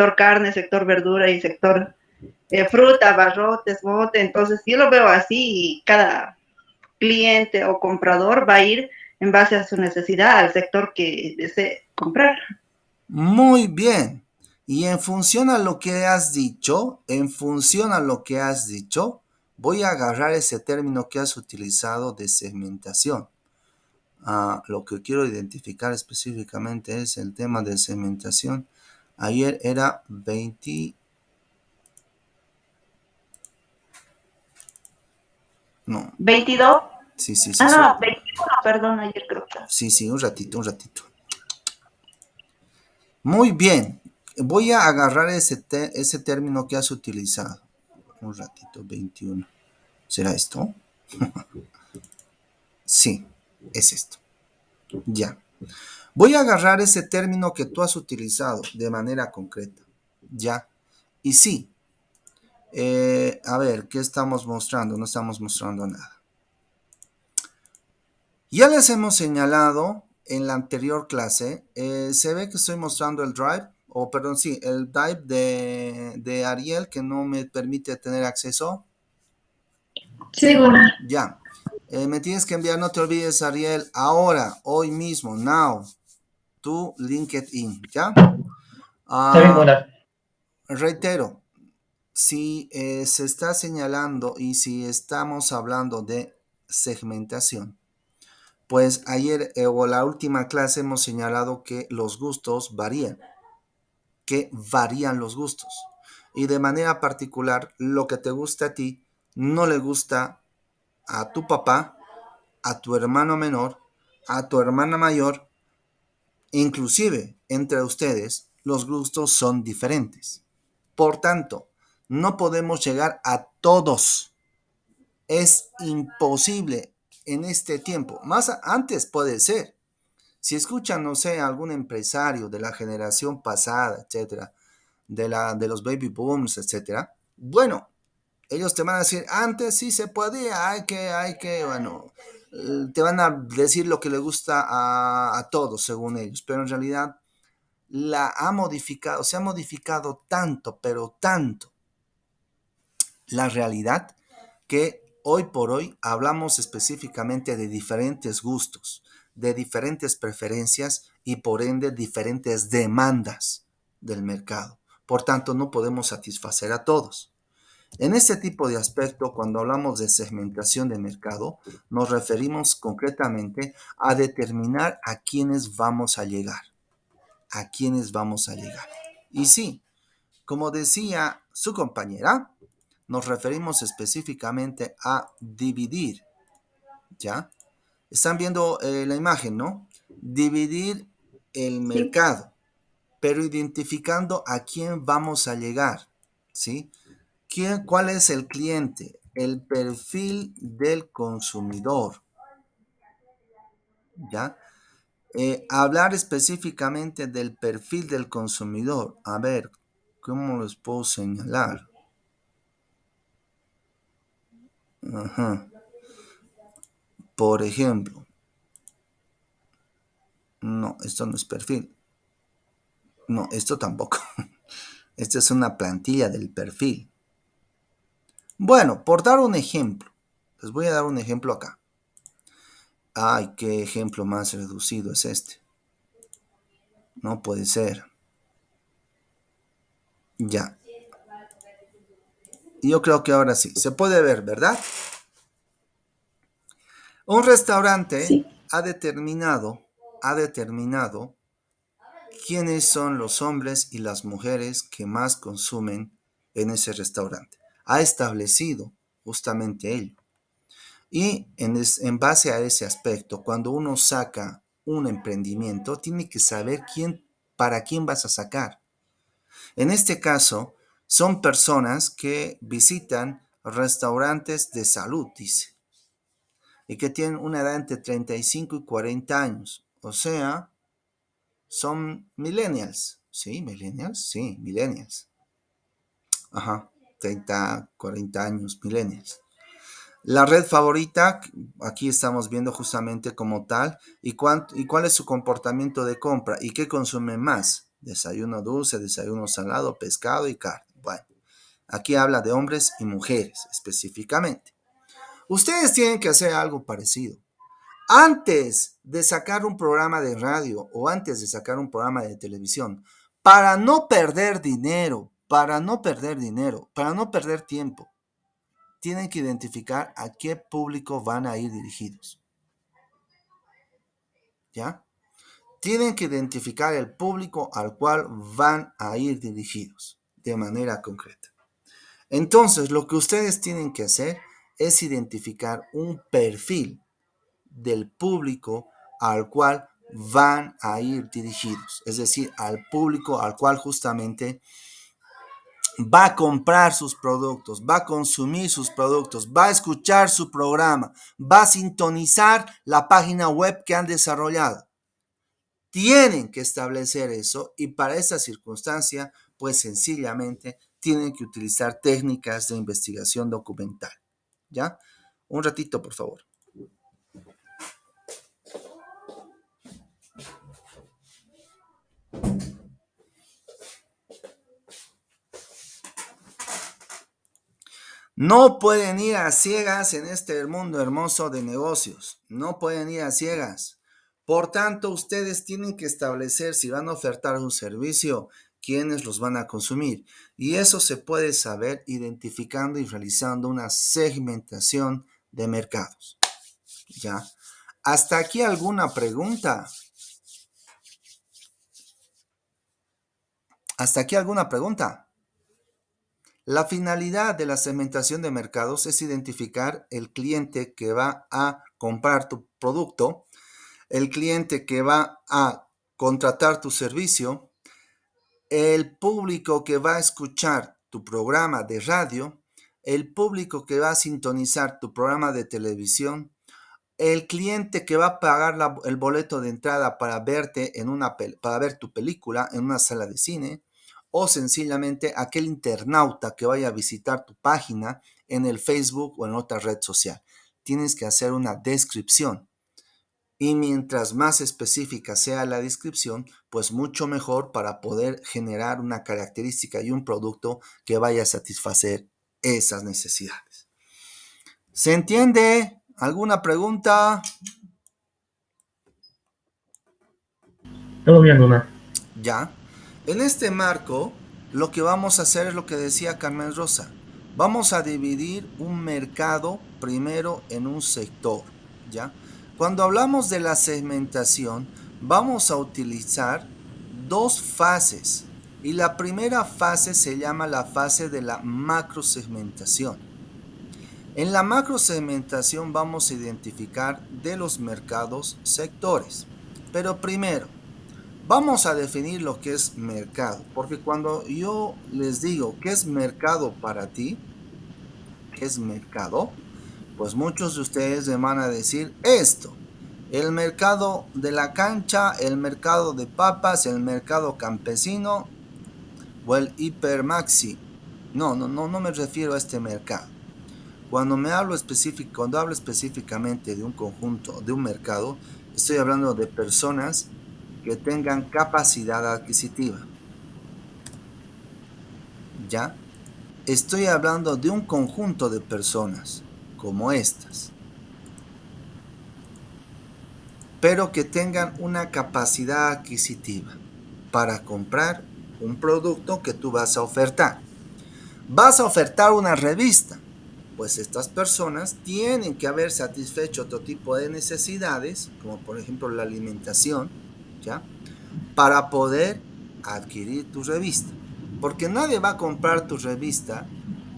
sector carne, sector verdura y sector fruta, barrotes, bote. Entonces yo lo veo así y cada cliente o comprador va a ir en base a su necesidad, al sector que desee comprar. Muy bien. Y en función a lo que has dicho, voy a agarrar ese término que has utilizado de segmentación. Lo que quiero identificar específicamente es el tema de segmentación. Ayer era 20. No, 22. sí, sí, sí, Ah, sí. no, 21, perdón, ayer creo que. Sí, sí, un ratito, un ratito. Muy bien. Voy a agarrar ese término que has utilizado. Un ratito, 21. ¿Será esto? Sí, es esto. Ya. Voy a agarrar ese término que tú has utilizado de manera concreta. Ya. Y sí, a ver, ¿qué estamos mostrando? No estamos mostrando nada. Ya les hemos señalado en la anterior clase, se ve que estoy mostrando el drive, o perdón, sí, el drive de Ariel que no me permite tener acceso. Seguro. Ya. Me tienes que enviar, no te olvides, Ariel, ahora, hoy mismo, now, tu LinkedIn, ¿ya? Está bien, Ah, Gunnar. reitero, si se está señalando y si estamos hablando de segmentación, pues ayer o la última clase hemos señalado que los gustos varían, los gustos. Y de manera particular, lo que te gusta a ti no le gusta a tu papá, a tu hermano menor, a tu hermana mayor, inclusive entre ustedes los gustos son diferentes. Por tanto, no podemos llegar a todos. Es imposible en este tiempo. Más antes puede ser. Si escuchan, no sé, algún empresario de la generación pasada, etcétera, de los baby booms, etcétera, bueno, ellos te van a decir, antes sí se podía, bueno, te van a decir lo que le gusta a todos, según ellos, pero en realidad se ha modificado tanto, pero tanto, la realidad que hoy por hoy hablamos específicamente de diferentes gustos, de diferentes preferencias y por ende diferentes demandas del mercado. Por tanto, no podemos satisfacer a todos. En este tipo de aspecto, cuando hablamos de segmentación de mercado, nos referimos concretamente a determinar a quiénes vamos a llegar, a quiénes vamos a llegar. Y sí, como decía su compañera, nos referimos específicamente a dividir, ¿ya? Están viendo la imagen, ¿no? Dividir el Sí. mercado, pero identificando a quién vamos a llegar, ¿sí? ¿Cuál es el cliente? El perfil del consumidor, ¿ya? Hablar específicamente del perfil del consumidor. A ver, ¿cómo los puedo señalar? Ajá. Por ejemplo, no, esto no es perfil. No, esto tampoco. Esta es una plantilla del perfil. Bueno, por dar un ejemplo, les voy a dar un ejemplo acá. Ay, qué ejemplo más reducido es este. No puede ser. Ya. Yo creo que ahora sí. Se puede ver, ¿verdad? Un restaurante Sí. ha determinado quiénes son los hombres y las mujeres que más consumen en ese restaurante. Ha establecido justamente ello. Y en base a ese aspecto, cuando uno saca un emprendimiento, tiene que saber para quién vas a sacar. En este caso, son personas que visitan restaurantes de salud, dice, y que tienen una edad entre 35 y 40 años. O sea, son millennials. ¿Sí? ¿Millennials? Sí, millennials. Ajá, 30, 40 años, millennials. La red favorita, aquí estamos viendo justamente como tal, y cuál es su comportamiento de compra y qué consume más. Desayuno dulce, desayuno salado, pescado y carne. Bueno, aquí habla de hombres y mujeres específicamente. Ustedes tienen que hacer algo parecido. Antes de sacar un programa de radio o antes de sacar un programa de televisión, para no perder dinero, para no perder tiempo, tienen que identificar a qué público van a ir dirigidos. ¿Ya? Tienen que identificar el público al cual van a ir dirigidos de manera concreta. Entonces, lo que ustedes tienen que hacer es identificar un perfil del público al cual van a ir dirigidos, es decir, al público al cual justamente va a comprar sus productos, va a consumir sus productos, va a escuchar su programa, va a sintonizar la página web que han desarrollado. Tienen que establecer eso y para esta circunstancia, pues sencillamente tienen que utilizar técnicas de investigación documental. ¿Ya? Un ratito, por favor. No pueden ir a ciegas en este mundo hermoso de negocios. No pueden ir a ciegas. Por tanto, ustedes tienen que establecer si van a ofertar un servicio, quiénes los van a consumir. Y eso se puede saber identificando y realizando una segmentación de mercados. ¿Ya? ¿Hasta aquí alguna pregunta? ¿Hasta aquí alguna pregunta? La finalidad de la segmentación de mercados es identificar el cliente que va a comprar tu producto, el cliente que va a contratar tu servicio, el público que va a escuchar tu programa de radio, el público que va a sintonizar tu programa de televisión, el cliente que va a pagar el boleto de entrada para verte para ver tu película en una sala de cine, o sencillamente aquel internauta que vaya a visitar tu página en el Facebook o en otra red social. Tienes que hacer una descripción. Y mientras más específica sea la descripción, pues mucho mejor para poder generar una característica y un producto que vaya a satisfacer esas necesidades. ¿Se entiende? ¿Alguna pregunta? Todo bien, Luna. Ya. En este marco, lo que vamos a hacer es lo que decía Carmen Rosa. Vamos a dividir un mercado primero en un sector, ¿ya? Cuando hablamos de la segmentación, vamos a utilizar dos fases. Y la primera fase se llama la fase de la macrosegmentación. En la macrosegmentación vamos a identificar de los mercados sectores. Pero primero, vamos a definir lo que es mercado, porque cuando yo les digo qué es mercado para ti, qué es mercado, pues muchos de ustedes me van a decir esto: el mercado de la cancha, el mercado de papas, el mercado campesino o el hipermaxi. No me refiero a este mercado. Cuando hablo específicamente de un conjunto, de un mercado, estoy hablando de personas que tengan capacidad adquisitiva. ¿Ya? Estoy hablando de un conjunto de personas como estas, pero que tengan una capacidad adquisitiva para comprar un producto que tú vas a ofertar. Vas a ofertar una revista, pues estas personas tienen que haber satisfecho otro tipo de necesidades, como por ejemplo la alimentación, ¿ya? Para poder adquirir tu revista. Porque nadie va a comprar tu revista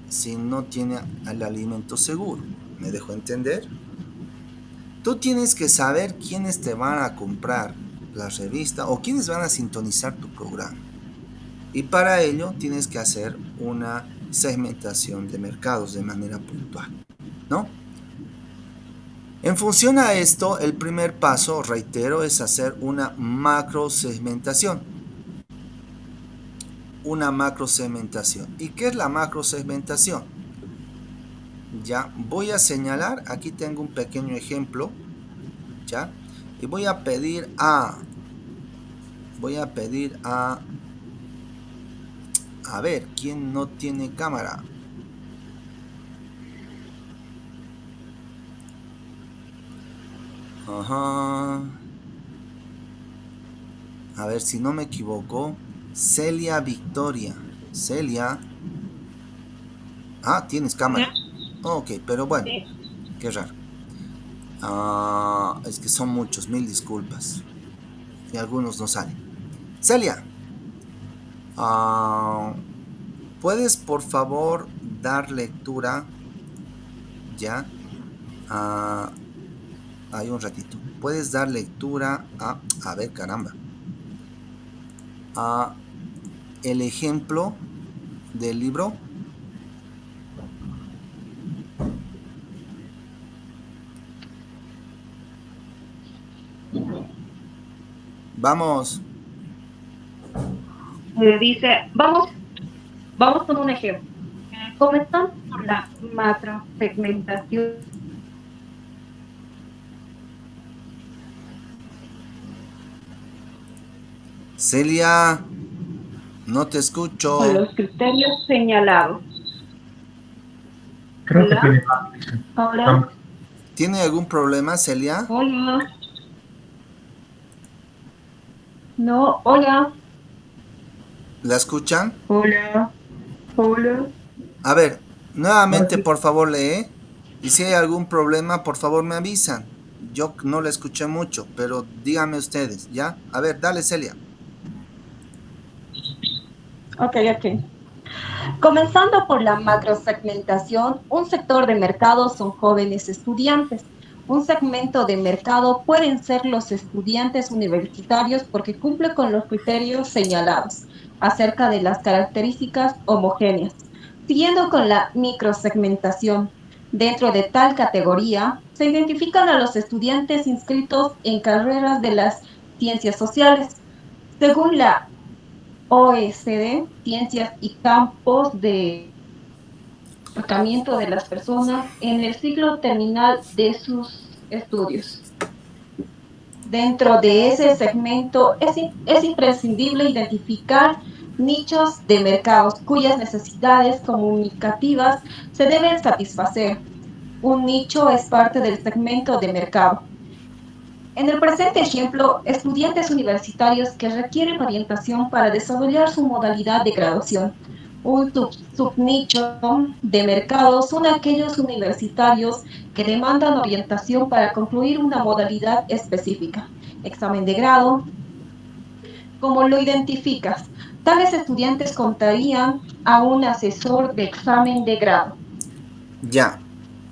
si no tiene el alimento seguro. ¿Me dejo entender? Tú tienes que saber quiénes te van a comprar la revista o quiénes van a sintonizar tu programa. Y para ello tienes que hacer una segmentación de mercados de manera puntual, ¿no? En función a esto, el primer paso, reitero, es hacer una macrosegmentación. Una macrosegmentación. ¿Y qué es la macrosegmentación? Ya voy a señalar, aquí tengo un pequeño ejemplo, ¿ya? Y voy a pedir a voy a pedir a ver, ¿quién no tiene cámara? Ajá. A ver si no me equivoco. Celia Victoria. Celia. Ah, tienes Ujú. cámara. Ok, pero bueno, Sí. qué raro. Ah, es que son muchos, mil disculpas. Y algunos no salen. Celia, ah, ¿puedes por favor dar lectura ya? Ah, hay un ratito. ¿Puedes dar lectura a ver, caramba, a el ejemplo del libro? Vamos. Dice, vamos con un ejemplo. Comenzando por la macrosegmentación. Celia, no te Con escucho. los criterios señalados. Creo que Hola, tiene más. hola, Vamos. ¿Tiene algún problema, Celia? hola, no, hola, ¿La escuchan? hola, hola. A ver, Ahora nuevamente sí. por favor lee. Y si hay algún problema, por favor me avisan. Yo no la escuché mucho, pero díganme ustedes, ¿ya? A ver, dale, Celia. Ok, ok. Comenzando por la macrosegmentación, un sector de mercado son jóvenes estudiantes. Un segmento de mercado pueden ser los estudiantes universitarios porque cumple con los criterios señalados acerca de las características homogéneas. Siguiendo con la microsegmentación, dentro de tal categoría se identifican a los estudiantes inscritos en carreras de las ciencias sociales. Según la OECD, ciencias y campos de comportamiento de las personas en el ciclo terminal de sus estudios. Dentro de ese segmento es imprescindible identificar nichos de mercados cuyas necesidades comunicativas se deben satisfacer. Un nicho es parte del segmento de mercado. En el presente ejemplo, estudiantes universitarios que requieren orientación para desarrollar su modalidad de graduación. Un subnicho de mercado son aquellos universitarios que demandan orientación para concluir una modalidad específica. Examen de grado. ¿Cómo lo identificas? Tales estudiantes contarían a un asesor de examen de grado. Ya,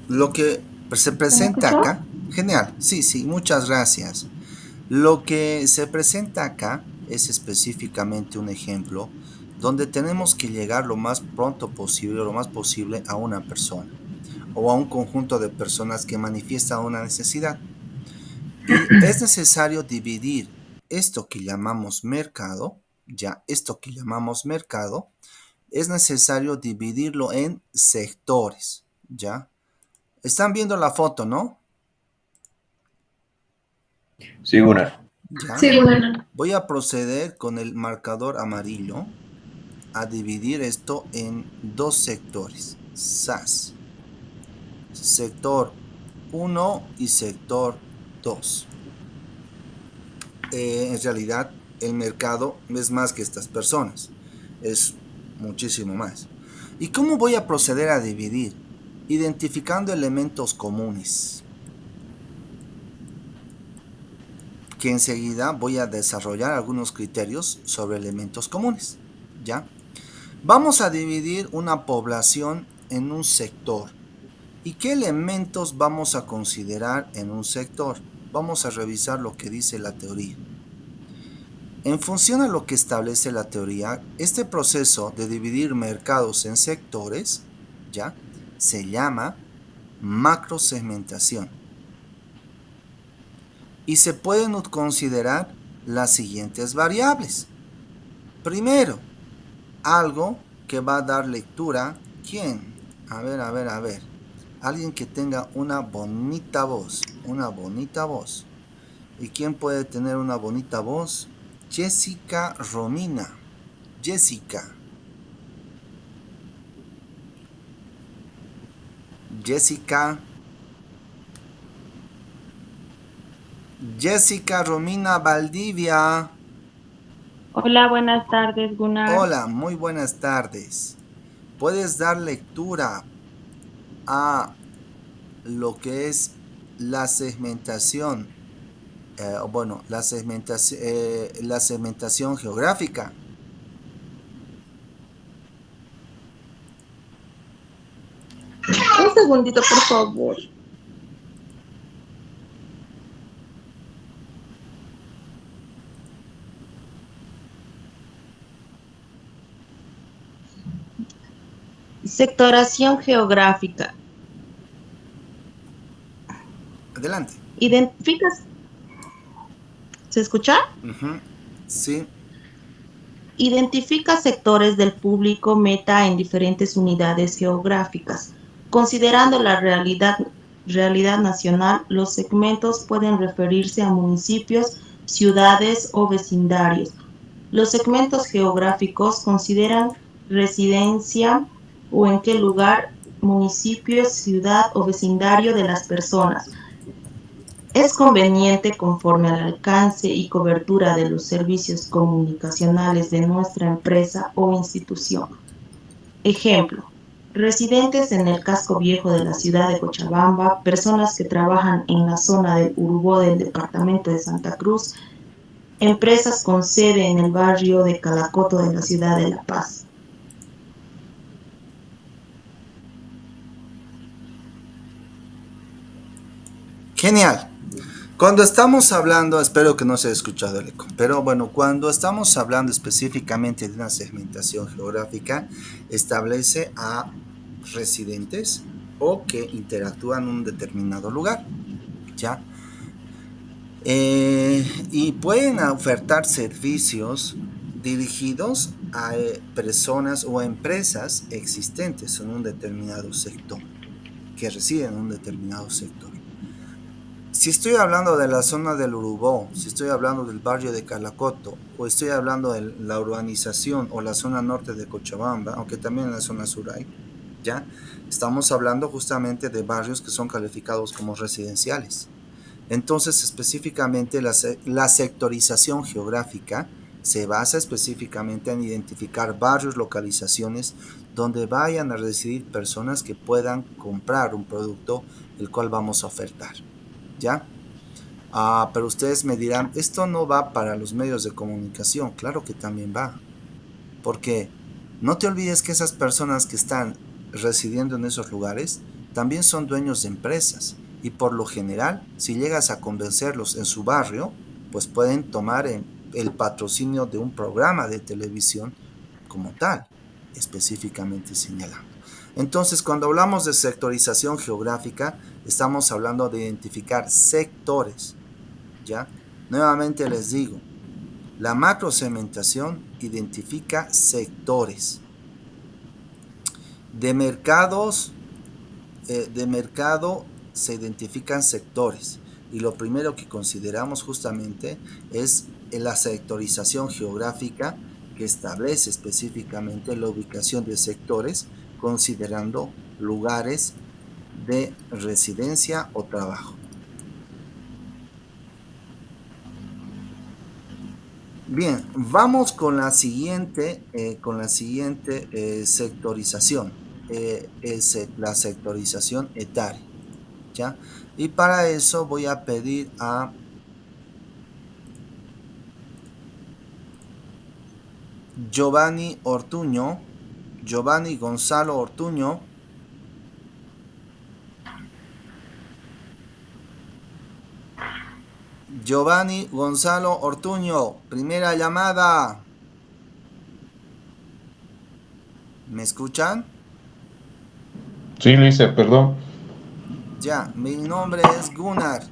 lo que se ¿Se me presenta escuchó? acá, genial, sí, sí, muchas gracias. Lo que se presenta acá es específicamente un ejemplo donde tenemos que llegar lo más pronto posible, lo más posible a una persona o a un conjunto de personas que manifiestan una necesidad. Y es necesario dividir esto que llamamos mercado, ya esto que llamamos mercado, es necesario dividirlo en sectores, ¿ya? Están viendo la foto, ¿no? Sí, una. Ya. Sí, bueno. Voy a proceder con el marcador amarillo a dividir esto en dos sectores. SAS. Sector uno y sector 2. En realidad, el mercado es más que estas personas. Es muchísimo más. ¿Y cómo voy a proceder a dividir? Identificando elementos comunes, que enseguida voy a desarrollar algunos criterios sobre elementos comunes. ¿Ya? Vamos a dividir una población en un sector. ¿Y qué elementos vamos a considerar en un sector? Vamos a revisar lo que dice la teoría. En función a lo que establece la teoría, este proceso de dividir mercados en sectores, ¿ya? Se llama macrosegmentación. Y se pueden considerar las siguientes variables. Primero, algo que va a dar lectura. ¿Quién? A ver, a ver, a ver. Alguien que tenga una bonita voz. Una bonita voz. ¿Y quién puede tener una bonita voz? Jessica Romina. Jessica. Jessica. Jessica Romina Valdivia. Hola, buenas tardes, Gunnar. Hola, muy buenas tardes. ¿Puedes dar lectura a lo que es la segmentación? La segmentación geográfica. Un segundito, por favor. Sectoración geográfica. Adelante. ¿Identificas? ¿Se escucha? Sí. Identifica sectores del público meta en diferentes unidades geográficas. Considerando la realidad nacional, los segmentos pueden referirse a municipios, ciudades o vecindarios. Los segmentos geográficos consideran residencia o en qué lugar, municipio, ciudad o vecindario de las personas. Es conveniente conforme al alcance y cobertura de los servicios comunicacionales de nuestra empresa o institución. Ejemplo, residentes en el casco viejo de la ciudad de Cochabamba, personas que trabajan en la zona del Urubó del departamento de Santa Cruz, empresas con sede en el barrio de Calacoto de la ciudad de La Paz. Genial. Cuando estamos hablando, espero que no se haya escuchado el eco, pero bueno, cuando estamos hablando específicamente de una segmentación geográfica, establece a residentes o que interactúan en un determinado lugar, ¿ya? Y pueden ofertar servicios dirigidos a personas o a empresas existentes en un determinado sector, que residen en un determinado sector. Si estoy hablando de la zona del Urubó, si estoy hablando del barrio de Calacoto, o estoy hablando de la urbanización o la zona norte de Cochabamba, aunque también en la zona sur hay, ¿ya? Estamos hablando justamente de barrios que son calificados como residenciales. Entonces, específicamente, la sectorización geográfica se basa específicamente en identificar barrios, localizaciones donde vayan a residir personas que puedan comprar un producto el cual vamos a ofertar. ¿Ya? Pero ustedes me dirán, esto no va para los medios de comunicación. Claro que también va. Porque no te olvides que esas personas que están residiendo en esos lugares también son dueños de empresas. Y por lo general, si llegas a convencerlos en su barrio, pues pueden tomar el patrocinio de un programa de televisión como tal, específicamente señalando. Entonces, cuando hablamos de sectorización geográfica, estamos hablando de identificar sectores, ¿ya? Nuevamente les digo, la macrosegmentación identifica sectores. De mercado se identifican sectores. Y lo primero que consideramos justamente es la sectorización geográfica que establece específicamente la ubicación de sectores considerando lugares de residencia o trabajo. Bien, vamos con la siguiente sectorización, es la sectorización etaria, ¿ya? Y para eso voy a pedir a Giovanni Ortuño, Giovanni Gonzalo Ortuño. Giovanni Gonzalo Ortuño, primera llamada. ¿Me escuchan? Sí, Lisa, perdón. Ya, mi nombre es Gunnar.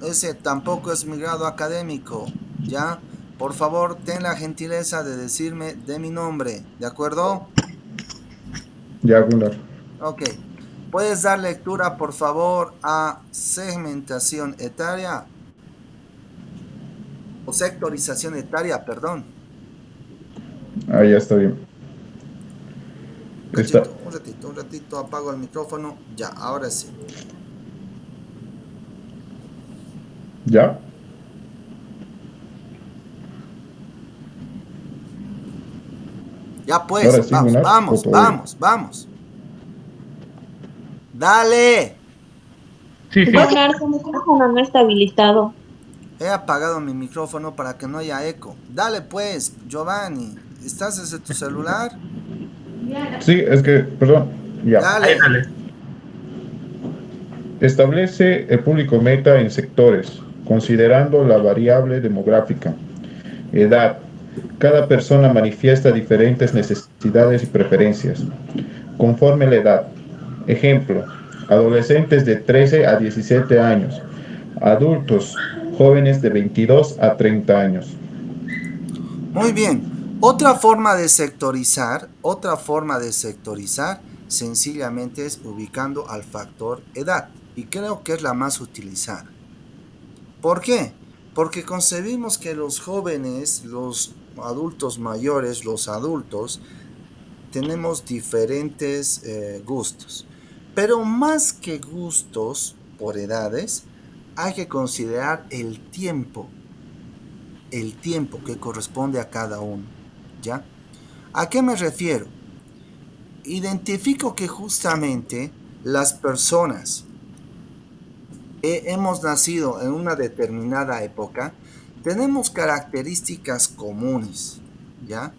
Ese tampoco es mi grado académico. Ya, por favor, ten la gentileza de decirme de mi nombre. ¿De acuerdo? Ya, Gunnar. Ok. ¿Puedes dar lectura, por favor, a segmentación etaria? o sectorización etaria, perdón. Ah, ya está bien. Está, Un ratito, apago el micrófono. Ya, ahora sí. ¿ya? Ya pues, Ahora sí, Gunnar, o todavía. vamos. Dale. Sí, sí. Gunnar, su micrófono no está habilitado. He apagado mi micrófono para que no haya eco. Dale pues, Giovanni. ¿Estás desde tu celular? Sí, es que, perdón, ya. Dale. Dale. Establece el público meta en sectores, considerando la variable demográfica. Edad. Cada persona manifiesta diferentes necesidades y preferencias, conforme la edad. Ejemplo, adolescentes de 13 a 17 años, adultos, jóvenes de 22 a 30 años. Muy bien. Otra forma de sectorizar, sencillamente es ubicando al factor edad. Y creo que es la más utilizada. ¿Por qué? Porque concebimos que los jóvenes, los adultos mayores, los adultos, tenemos diferentes gustos. Pero más que gustos por edades, hay que considerar el tiempo que corresponde a cada uno, ¿ya? ¿A qué me refiero? Identifico que justamente las personas hemos nacido en una determinada época, tenemos características comunes, ¿ya?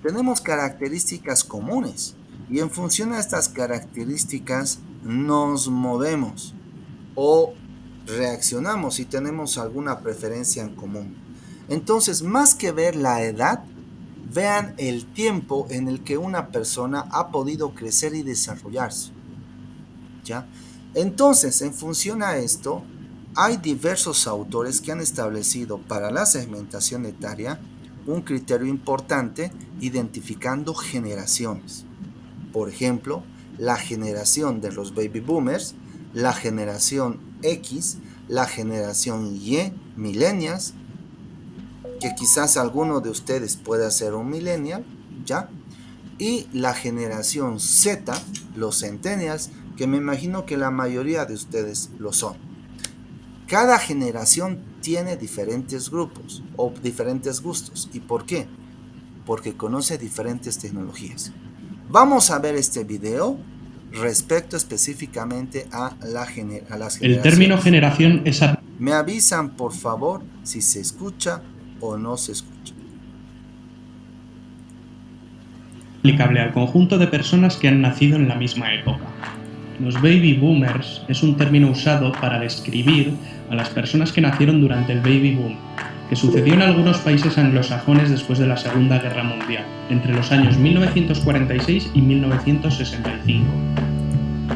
Tenemos características comunes y en función a estas características nos movemos o reaccionamos si tenemos alguna preferencia en común. Entonces, más que ver la edad, vean el tiempo en el que una persona ha podido crecer y desarrollarse, ¿ya? Entonces, en función a esto, hay diversos autores que han establecido para la segmentación etaria un criterio importante identificando generaciones. Por ejemplo, la generación de los baby boomers, la generación X, la generación Y, millennials, que quizás alguno de ustedes pueda ser un millennial, ¿ya? Y la generación Z, los centennials, que me imagino que la mayoría de ustedes lo son. Cada generación tiene diferentes grupos o diferentes gustos. ¿Y por qué? Porque conoce diferentes tecnologías. Vamos a ver este video respecto específicamente a las generaciones. El término generación es Me avisan, por favor, si se escucha o no se escucha. aplicable al conjunto de personas que han nacido en la misma época. Los baby boomers es un término usado para describir a las personas que nacieron durante el baby boom, que sucedió en algunos países anglosajones después de la Segunda Guerra Mundial, entre los años 1946 y 1965.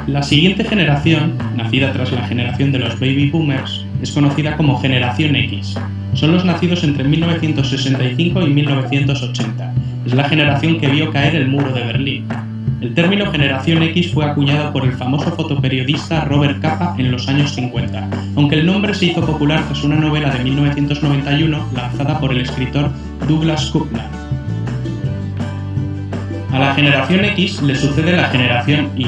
La siguiente generación, nacida tras la generación de los baby boomers, es conocida como generación X. Son los nacidos entre 1965 y 1980. Es la generación que vio caer el muro de Berlín. El término generación X fue acuñado por el famoso fotoperiodista Robert Capa en los años 50, aunque el nombre se hizo popular tras una novela de 1991 lanzada por el escritor Douglas Coupland. A la generación X le sucede la generación Y,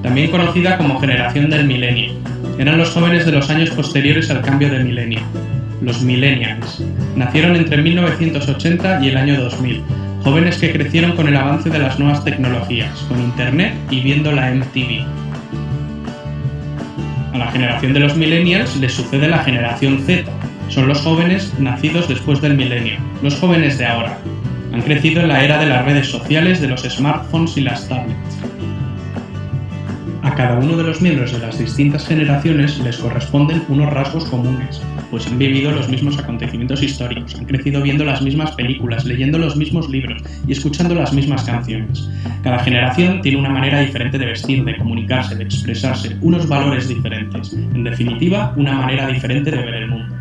también conocida como generación del milenio. Eran los jóvenes de los años posteriores al cambio de milenio. Los millennials. Nacieron entre 1980 y el año 2000. Jóvenes que crecieron con el avance de las nuevas tecnologías, con internet y viendo la MTV. A la generación de los millennials les sucede la generación Z. Son los jóvenes nacidos después del milenio, los jóvenes de ahora. Han crecido en la era de las redes sociales, de los smartphones y las tablets. A cada uno de los miembros de las distintas generaciones les corresponden unos rasgos comunes, pues han vivido los mismos acontecimientos históricos, han crecido viendo las mismas películas, leyendo los mismos libros y escuchando las mismas canciones. Cada generación tiene una manera diferente de vestir, de comunicarse, de expresarse, unos valores diferentes. En definitiva, una manera diferente de ver el mundo.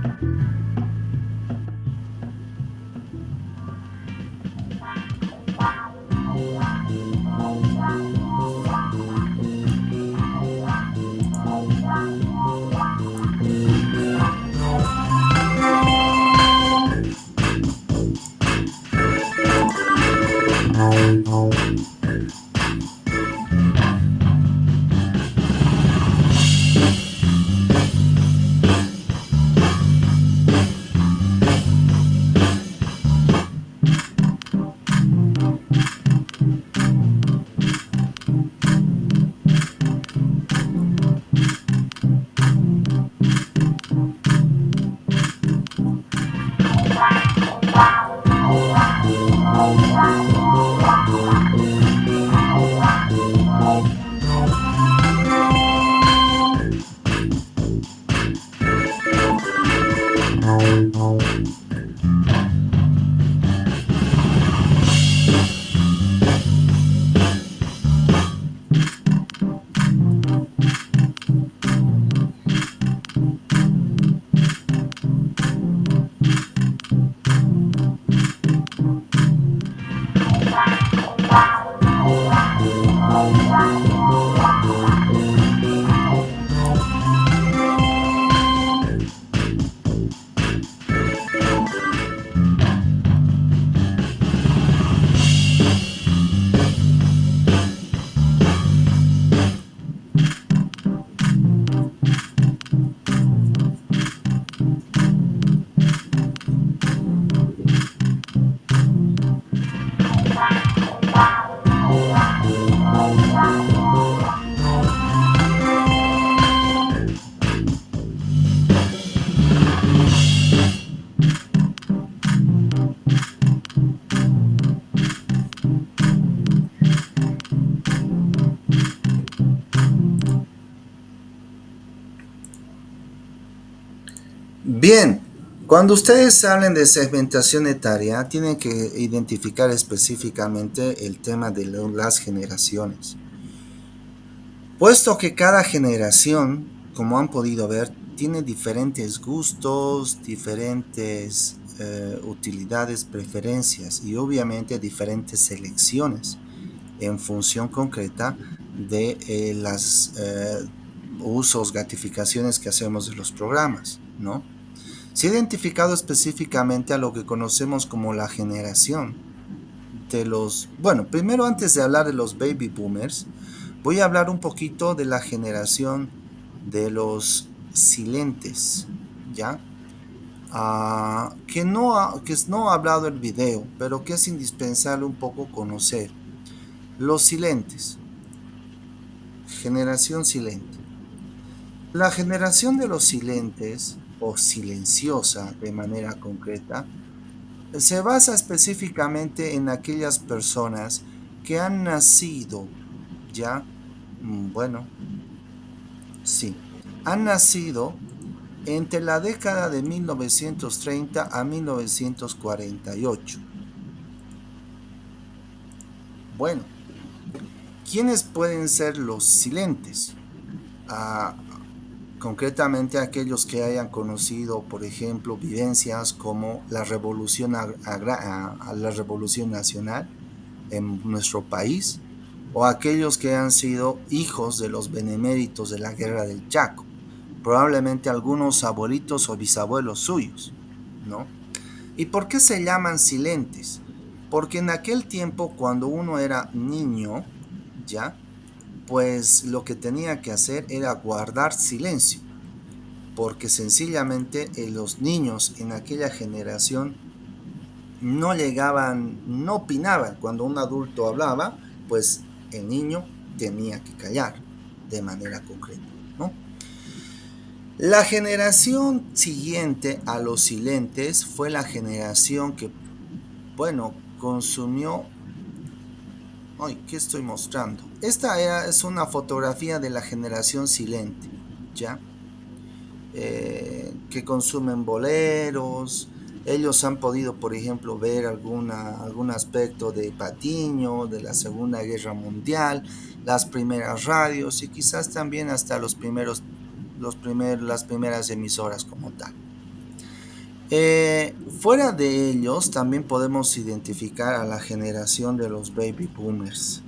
Bien, cuando ustedes hablen de segmentación etaria, tienen que identificar específicamente el tema de las generaciones. Puesto que cada generación, como han podido ver, tiene diferentes gustos, diferentes utilidades, preferencias y obviamente diferentes selecciones en función concreta de los usos, gratificaciones que hacemos de los programas, ¿no? Se ha identificado específicamente a lo que conocemos como la generación de los... Bueno, primero antes de hablar de los baby boomers, voy a hablar un poquito de la generación de los silentes, ¿ya? Que no ha hablado el video, pero que es indispensable un poco conocer. Los silentes, generación silente. La generación de los silentes, o silenciosa de manera concreta, se basa específicamente en aquellas personas que han nacido, ¿ya? Bueno, sí, han nacido entre la década de 1930 a 1948. Bueno, ¿quiénes pueden ser los silentes? Concretamente aquellos que hayan conocido, por ejemplo, vivencias como la revolución, la revolución nacional en nuestro país, o aquellos que han sido hijos de los beneméritos de la guerra del Chaco, probablemente algunos abuelitos o bisabuelos suyos, ¿no? ¿Y por qué se llaman silentes? Porque en aquel tiempo, cuando uno era niño, ¿ya? Pues lo que tenía que hacer era guardar silencio, porque sencillamente los niños en aquella generación no llegaban, no opinaban. Cuando un adulto hablaba, pues el niño tenía que callar de manera concreta, ¿no? La generación siguiente a los silentes fue la generación que, bueno, consumió... Ay, ¿qué estoy mostrando? Esta es una fotografía de la generación silente, ¿ya? Que consumen boleros. Ellos han podido, por ejemplo, ver algún aspecto de Patiño, de la Segunda Guerra Mundial, las primeras radios y quizás también hasta las primeras emisoras como tal. Fuera de ellos, también podemos identificar a la generación de los baby boomers.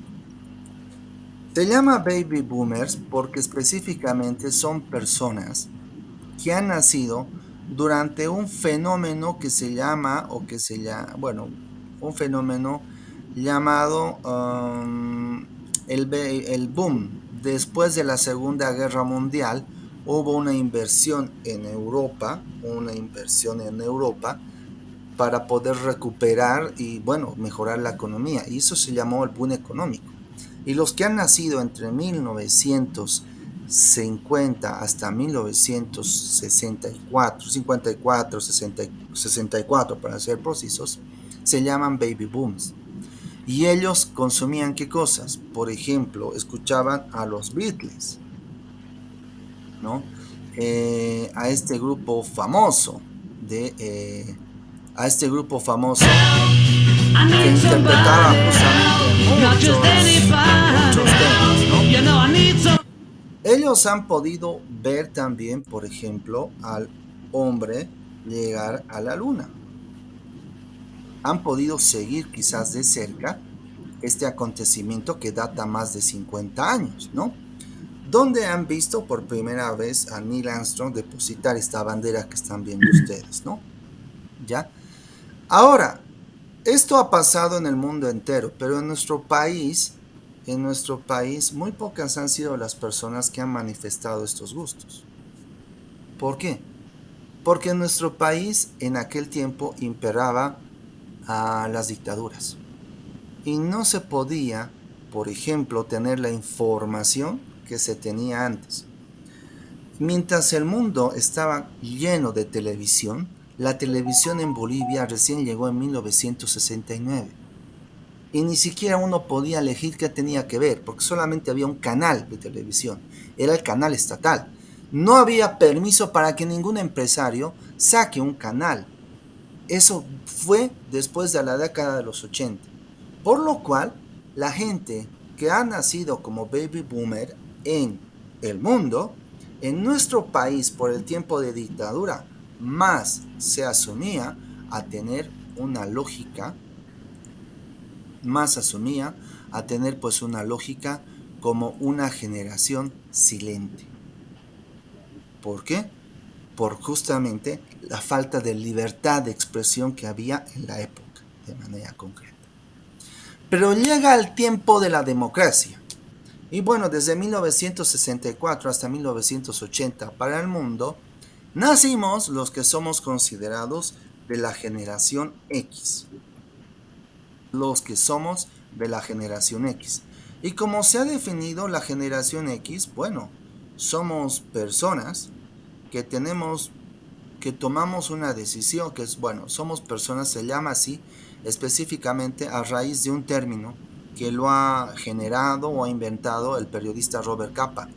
Se llama baby boomers porque específicamente son personas que han nacido durante un fenómeno que se llama, un fenómeno llamado el boom. Después de la Segunda Guerra Mundial hubo una inversión en Europa, para poder recuperar y, bueno, mejorar la economía. Y eso se llamó el boom económico. Y los que han nacido entre 1950 hasta 1964, 54, 64 para ser precisos, se llaman baby booms. Y ellos consumían ¿qué cosas? Por ejemplo, escuchaban a los Beatles, ¿no? A este grupo famoso que interpretaba justamente muchos temas, ¿no? Ellos han podido ver también, por ejemplo, al hombre llegar a la luna. Han podido seguir quizás de cerca este acontecimiento que data más de 50 años, ¿no? Donde han visto por primera vez a Neil Armstrong depositar esta bandera que están viendo ustedes, ¿no? ¿Ya? Ahora, esto ha pasado en el mundo entero, pero en nuestro país, muy pocas han sido las personas que han manifestado estos gustos. ¿Por qué? Porque en nuestro país en aquel tiempo imperaba a las dictaduras y no se podía, por ejemplo, tener la información que se tenía antes. Mientras el mundo estaba lleno de televisión, la televisión en Bolivia recién llegó en 1969 y ni siquiera uno podía elegir qué tenía que ver, porque solamente había un canal de televisión, era el canal estatal. No había permiso para que ningún empresario saque un canal. Eso fue después de la década de los 80. Por lo cual, la gente que ha nacido como baby boomer en el mundo, en nuestro país por el tiempo de dictadura, más se asumía a tener una lógica, pues una lógica como una generación silente. ¿Por qué? Por justamente la falta de libertad de expresión que había en la época, de manera concreta. Pero llega el tiempo de la democracia. Y bueno, desde 1964 hasta 1980 para el mundo, nacimos los que somos considerados de la generación X. Y como se ha definido la generación X, bueno, somos personas que tomamos una decisión, que es, bueno, somos personas, se llama así, específicamente a raíz de un término que lo ha generado o ha inventado el periodista Robert Capa,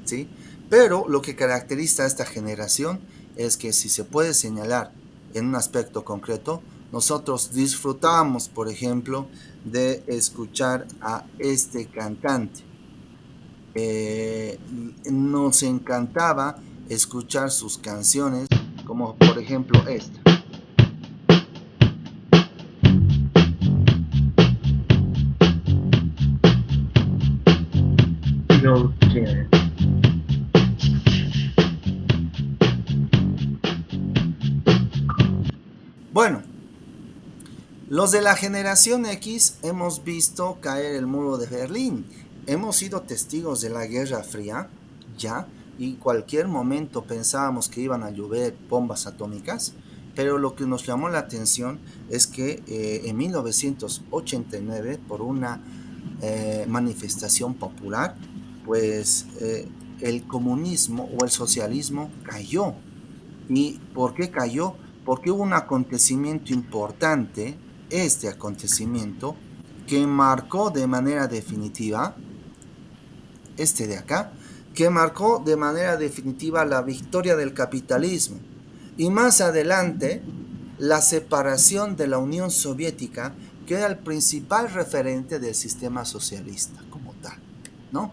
¿sí? Pero lo que caracteriza a esta generación es que, si se puede señalar en un aspecto concreto, nosotros disfrutamos, por ejemplo, de escuchar a este cantante. Nos encantaba escuchar sus canciones, como por ejemplo esta. Bueno, los de la generación X hemos visto caer el muro de Berlín, hemos sido testigos de la Guerra Fría, ya, y cualquier momento pensábamos que iban a llover bombas atómicas, pero lo que nos llamó la atención es que en 1989, por una manifestación popular, pues el comunismo o el socialismo cayó. ¿Y por qué cayó? Porque hubo un acontecimiento importante, este acontecimiento, que marcó de manera definitiva, este de acá, que marcó de manera definitiva la victoria del capitalismo y más adelante la separación de la Unión Soviética, que era el principal referente del sistema socialista como tal, ¿no?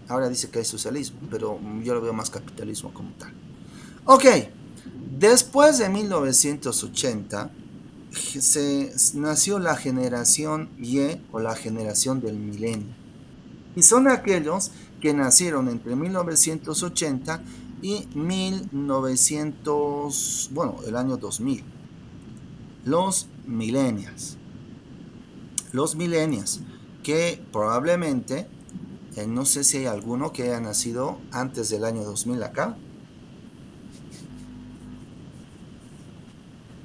Ahora dice que hay socialismo, pero yo lo veo más capitalismo como tal. Ok, después de 1980 nació la generación Y o la generación del milenio. Y son aquellos que nacieron entre 1980 y 1900, bueno, el año 2000. Los millennials. Los millennials, que probablemente, no sé si hay alguno que haya nacido antes del año 2000 acá.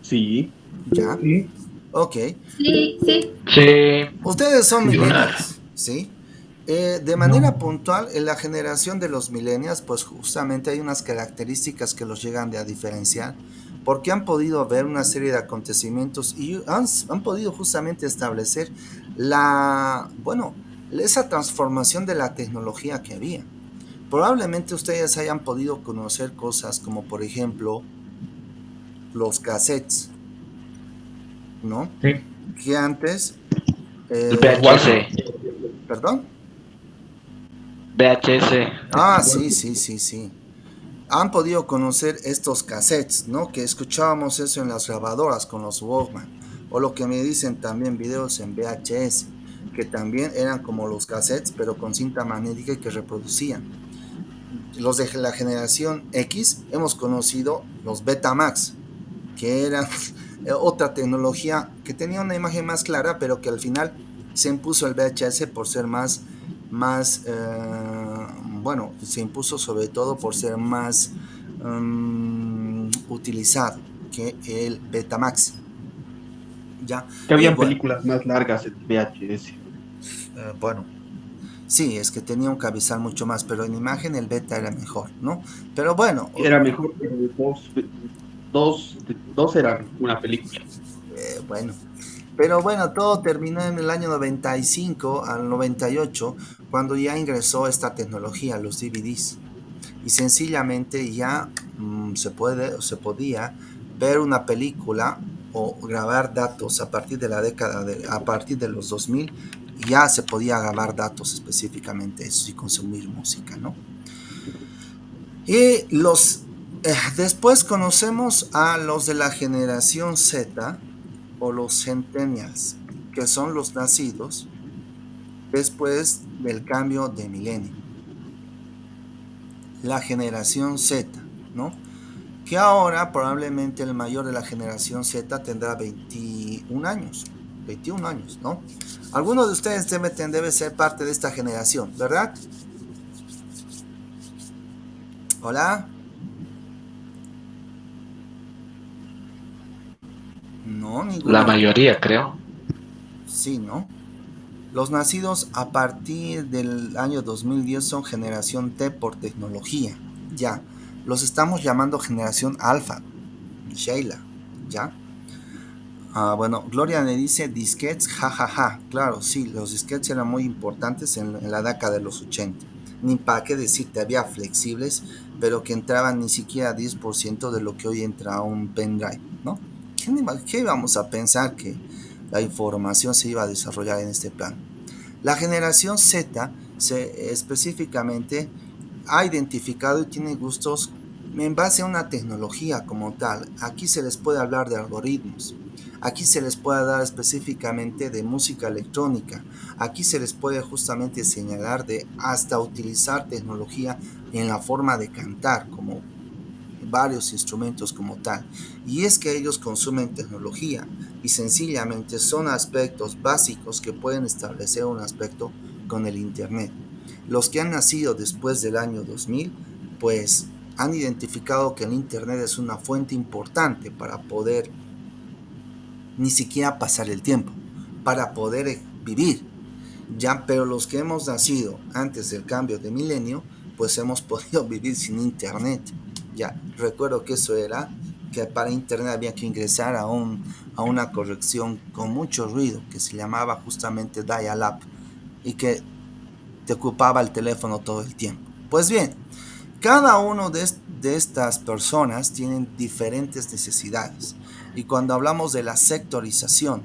Sí. ¿Ya? Sí. Ok. Sí, sí. Sí. Ustedes son Sí, millennials, ¿sí? De manera puntual, en la generación de los millennials, pues justamente hay unas características que los llegan a diferenciar, porque han podido ver una serie de acontecimientos y han podido justamente establecer esa transformación de la tecnología que había. Probablemente ustedes hayan podido conocer cosas como, por ejemplo, los cassettes, ¿no? Sí. Que antes... VHS. ¿Perdón? VHS. Ah, sí. Han podido conocer estos cassettes, ¿no? Que escuchábamos eso en las grabadoras con los Walkman. o lo que me dicen también videos en VHS, que también eran como los cassettes, pero con cinta magnética y que reproducían. Los de la generación X hemos conocido los Betamax, que eran otra tecnología que tenía una imagen más clara, pero que al final se impuso el VHS por ser bueno, se impuso sobre todo por ser más utilizado que el Betamax. ¿Ya? Que Y habían bueno, películas más largas en VHS. bueno, sí, es que tenía un cabezal mucho más, pero en imagen el beta era mejor, ¿no? Pero bueno, Era mejor, pero dos eran una película. bueno. Pero bueno, todo terminó en el año 95 al 98, cuando ya ingresó esta tecnología, los DVDs. Y sencillamente ya se podía ver una película o grabar datos a partir de la a partir de los 2000, ya se podía grabar datos específicamente eso y consumir música, ¿no? Y después conocemos a los de la generación Z o los centennials, que son los nacidos después del cambio de milenio. La generación Z, ¿no? Que ahora probablemente el mayor de la generación Z tendrá 21 años, 21 años, ¿no? Alguno de ustedes debe ser parte de esta generación, ¿verdad? Hola. No, La ninguno. mayoría, creo. Sí, ¿no? Los nacidos a partir del año 2010 son generación T por tecnología, ya. Los estamos llamando generación alfa, Sheila, ¿ya? Bueno, Gloria me dice disquetes, jajaja. Ja, ja. Claro, sí, los disquetes eran muy importantes en la década de los 80. Ni para qué decirte, había flexibles, pero que entraban ni siquiera 10% de lo que hoy entra a un pendrive, ¿no? ¿Qué íbamos a pensar que la información se iba a desarrollar en este plan? La generación Z específicamente ha identificado y tiene gustos en base a una tecnología como tal. Aquí se les puede hablar de algoritmos. Aquí se les puede hablar específicamente de música electrónica. Aquí se les puede justamente señalar de hasta utilizar tecnología en la forma de cantar, como varios instrumentos como tal. Y es que ellos consumen tecnología y sencillamente son aspectos básicos que pueden establecer un aspecto con el Internet. Los que han nacido después del año 2000, pues han identificado que el Internet es una fuente importante para poder ni siquiera pasar el tiempo, para poder vivir. Ya, pero los que hemos nacido antes del cambio de milenio, pues hemos podido vivir sin Internet. Ya, recuerdo que eso era que para Internet había que ingresar a una corrección con mucho ruido que se llamaba justamente dial-up y que te ocupaba el teléfono todo el tiempo. Pues bien, cada uno de estas personas tienen diferentes necesidades. Y cuando hablamos de la sectorización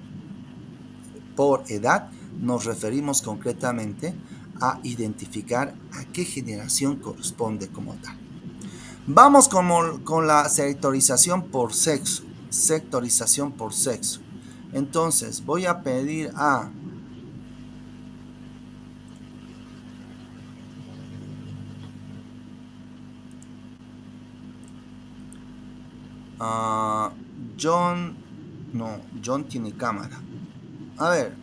por edad, nos referimos concretamente a identificar a qué generación corresponde como tal. Vamos con la sectorización por sexo. Sectorización por sexo. Entonces, voy a pedir a John. No, John tiene cámara. A ver.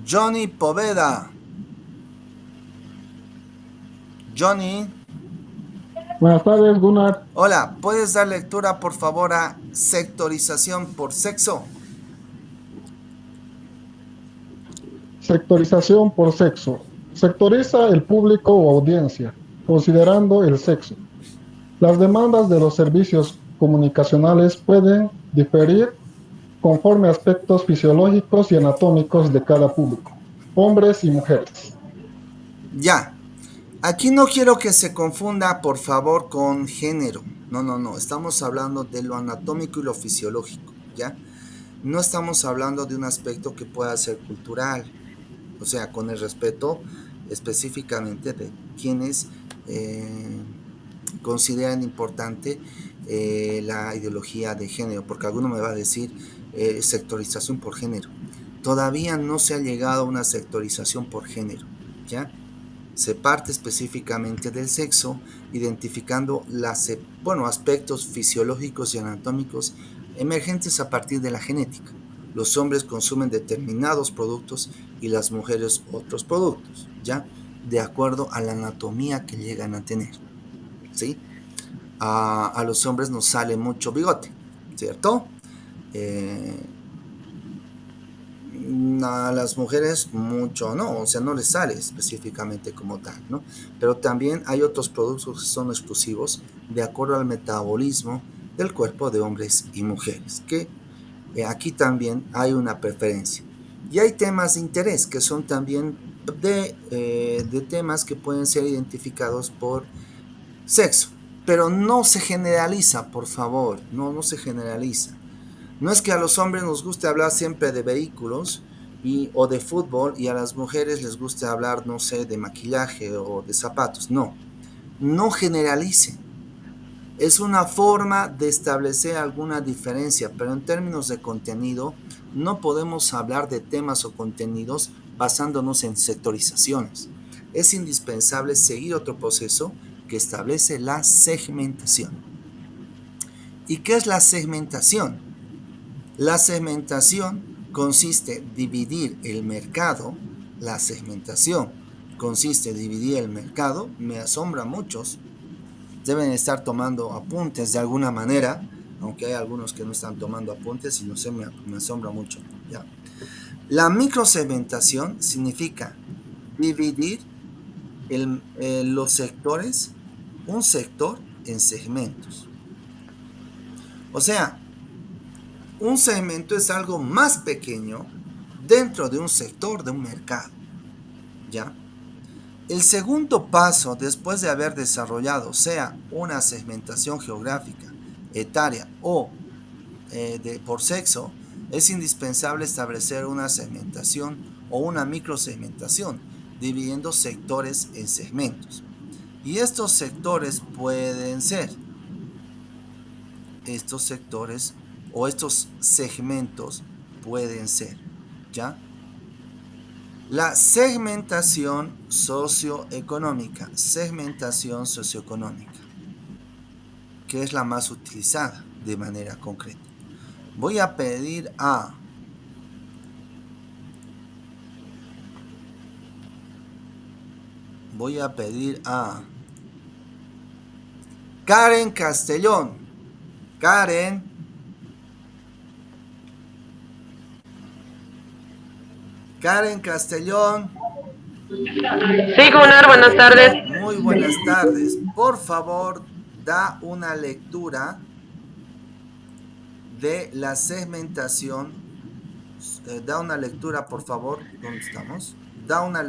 Johnny Poveda. Johnny. Buenas tardes, Gunnar. Hola, ¿puedes dar lectura por favor a sectorización por sexo? Sectorización por sexo. Sectoriza el público o audiencia, considerando el sexo. Las demandas de los servicios comunicacionales pueden diferir conforme a aspectos fisiológicos y anatómicos de cada público, hombres y mujeres. Ya. Aquí no quiero que se confunda, por favor, con género. No. Estamos hablando de lo anatómico y lo fisiológico, ¿ya? No estamos hablando de un aspecto que pueda ser cultural. O sea, con el respeto específicamente de quienes consideran importante la ideología de género, porque alguno me va a decir sectorización por género. Todavía no se ha llegado a una sectorización por género, ¿ya? Se parte específicamente del sexo, identificando aspectos fisiológicos y anatómicos emergentes a partir de la genética. Los hombres consumen determinados productos y las mujeres otros productos, ¿ya? De acuerdo a la anatomía que llegan a tener, ¿sí? A los hombres nos sale mucho bigote, ¿cierto? A las mujeres mucho no, o sea, no les sale específicamente como tal, ¿no? Pero también hay otros productos que son exclusivos de acuerdo al metabolismo del cuerpo de hombres y mujeres, que aquí también hay una preferencia. Y hay temas de interés que son también de temas que pueden ser identificados por sexo, pero no se generaliza, por favor, no se generaliza. No es que a los hombres nos guste hablar siempre de vehículos o de fútbol y a las mujeres les guste hablar, no sé, de maquillaje o de zapatos. No generalicen. Es una forma de establecer alguna diferencia, pero en términos de contenido no podemos hablar de temas o contenidos basándonos en sectorizaciones. Es indispensable seguir otro proceso que establece la segmentación. ¿Y qué es la segmentación? La segmentación consiste en dividir el mercado. La segmentación consiste en dividir el mercado. Me asombra a muchos. Deben estar tomando apuntes de alguna manera, aunque hay algunos que no están tomando apuntes y no sé, me asombra mucho, ¿ya? La microsegmentación significa dividir los sectores, un sector en segmentos. O sea, un segmento es algo más pequeño dentro de un sector de un mercado, ¿ya? El segundo paso, después de haber desarrollado, sea una segmentación geográfica, etaria o por sexo, es indispensable establecer una segmentación o una microsegmentación, dividiendo sectores en segmentos. Y estos sectores pueden ser, estos sectores o estos segmentos pueden ser, ¿ya? La segmentación socioeconómica, que es la más utilizada de manera concreta. Voy a pedir a Karen Castellón. Karen Castellón. Sí, Gunnar, buenas tardes. Muy buenas tardes. Por favor, da una lectura de la segmentación. Da una lectura, por favor. ¿Dónde estamos? Da una